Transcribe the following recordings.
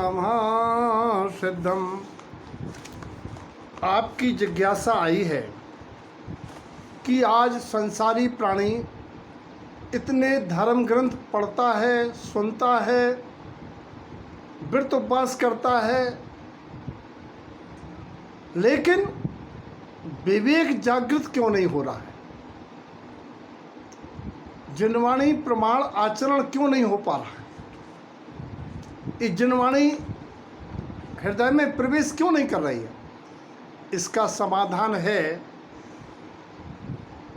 नमः सिद्धम। आपकी जिज्ञासा आई है कि आज संसारी प्राणी इतने धर्म ग्रंथ पढ़ता है, सुनता है, व्रत उपवास करता है, लेकिन विवेक जागृत क्यों नहीं हो रहा है? जिनवाणी प्रमाण आचरण क्यों नहीं हो पा रहा है? ये जिनवाणी हृदय में प्रवेश क्यों नहीं कर रही है? इसका समाधान है,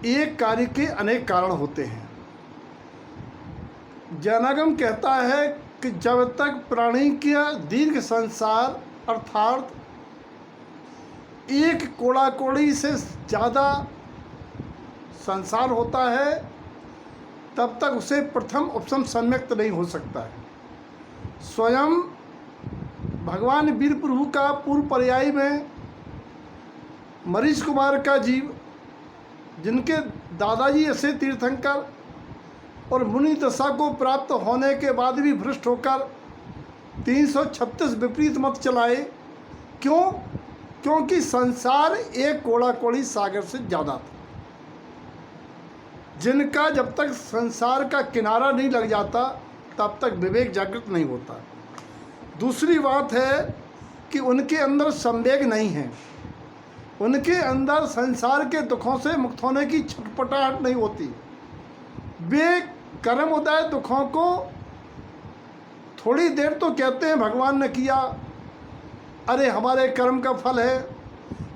एक कार्य के अनेक कारण होते हैं। जैनागम कहता है कि जब तक प्राणी का दीर्घ संसार अर्थात एक कोड़ा कोड़ी से ज़्यादा संसार होता है, तब तक उसे प्रथम उपशम सम्यक्त नहीं हो सकता है। स्वयं भगवान वीर प्रभु का पूर्व पर्याय में मरीच कुमार का जीव, जिनके दादाजी ऐसे तीर्थंकर और मुनि दशा को प्राप्त होने के बाद भी भ्रष्ट होकर 336 विपरीत मत चलाए। क्यों? क्योंकि संसार एक कोड़ा कोड़ी सागर से ज़्यादा था, जिनका जब तक संसार का किनारा नहीं लग जाता तब तक विवेक जागृत नहीं होता। दूसरी बात है कि उनके अंदर संवेग नहीं है, उनके अंदर संसार के दुखों से मुक्त होने की छटपटाहट नहीं होती। वे कर्म उदय दुखों को थोड़ी देर तो कहते हैं भगवान ने किया, अरे हमारे कर्म का फल है,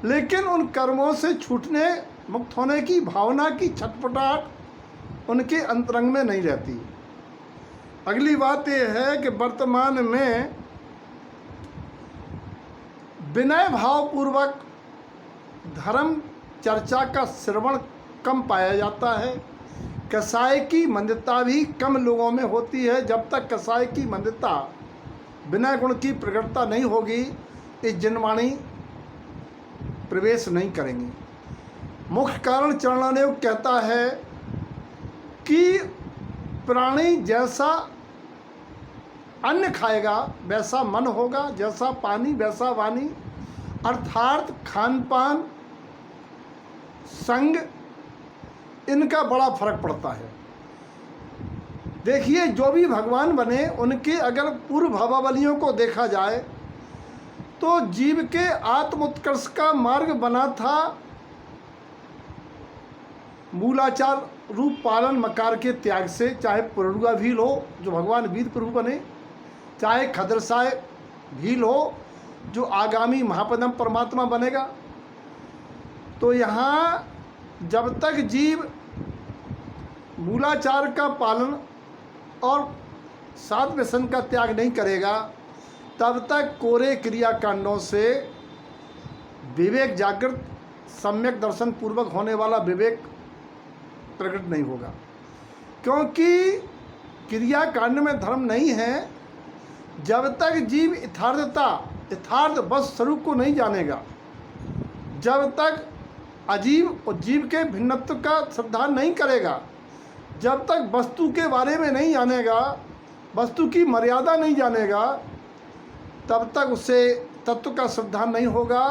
लेकिन उन कर्मों से छूटने मुक्त होने की भावना की छटपटाहट उनके अंतरंग में नहीं रहती। अगली बात यह है कि वर्तमान में विनय भावपूर्वक धर्म चर्चा का श्रवण कम पाया जाता है। कसाय की मंदता भी कम लोगों में होती है। जब तक कसाय की मंदता विनय गुण की प्रकटता नहीं होगी, इस जिनवाणी प्रवेश नहीं करेंगी। मुख्य कारण चरणानुयोग कहता है कि प्राणी जैसा अन्न खाएगा वैसा मन होगा, जैसा पानी वैसा वाणी, अर्थात खान पान संग इनका बड़ा फर्क पड़ता है। देखिए, जो भी भगवान बने उनके अगर पूर्व भावावलियों को देखा जाए तो जीव के आत्म उत्कर्ष का मार्ग बना था मूलाचार रूप पालन मकार के त्याग से। चाहे पुरुगा भील हो जो भगवान वीर प्रभु बने, चाहे खदरसाय भील हो जो आगामी महापदम परमात्मा बनेगा। तो यहाँ जब तक जीव मूलाचार का पालन और सात व्यसन का त्याग नहीं करेगा, तब तक कोरे क्रियाकांडों से विवेक जागृत सम्यक दर्शन पूर्वक होने वाला विवेक प्रकट नहीं होगा। क्योंकि क्रियाकांड में धर्म नहीं है। जब तक जीव यथार्थ बस स्वरूप को नहीं जानेगा, जब तक अजीव और जीव के भिन्नत्व का श्रद्धा नहीं करेगा, जब तक वस्तु के बारे में नहीं जानेगा, वस्तु की मर्यादा नहीं जानेगा, तब तक उसे तत्व का श्रद्धा नहीं होगा।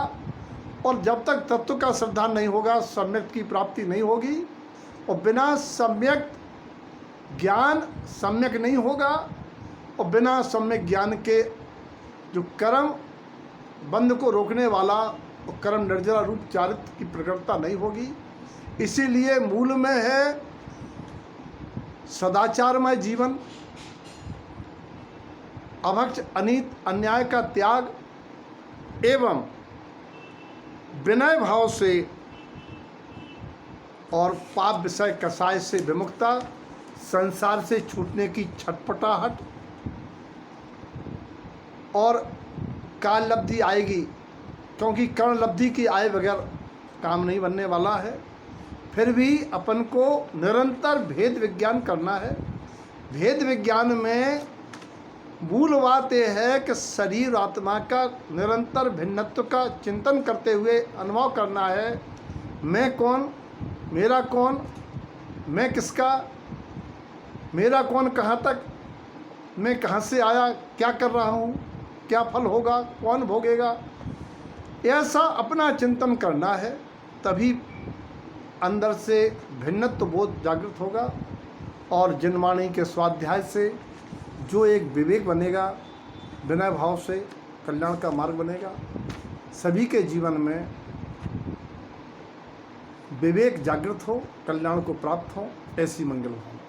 और जब तक तत्व का श्रद्धा नहीं होगा, सम्यक की प्राप्ति नहीं होगी। और बिना सम्यक ज्ञान सम्यक नहीं होगा, और बिना सम्यक ज्ञान के जो कर्म बंध को रोकने वाला और कर्म निर्जरा रूप चारित्र की प्रकटता नहीं होगी। इसीलिए मूल में है सदाचारमय जीवन, अभक्ष अनीत अन्याय का त्याग एवं विनय भाव से और पाप विषय कसाय से विमुक्ता, संसार से छूटने की छटपटाहट। और काल लब्धि आएगी, क्योंकि कर्ण लब्धि की आए बगैर काम नहीं बनने वाला है। फिर भी अपन को निरंतर भेद विज्ञान करना है। भेद विज्ञान में मूल बात यह है कि शरीर आत्मा का निरंतर भिन्नत्व का चिंतन करते हुए अनुभव करना है। मैं कौन, मेरा कौन, मैं किसका, मेरा कौन कहाँ तक, मैं कहाँ से आया, क्या कर रहा हूँ, क्या फल होगा, कौन भोगेगा, ऐसा अपना चिंतन करना है। तभी अंदर से भिन्नत्व बोध जागृत होगा और जिनवाणी के स्वाध्याय से जो एक विवेक बनेगा, विनय भाव से कल्याण का मार्ग बनेगा। सभी के जीवन में विवेक जागृत हो, कल्याण को प्राप्त हो, ऐसी मंगल हो।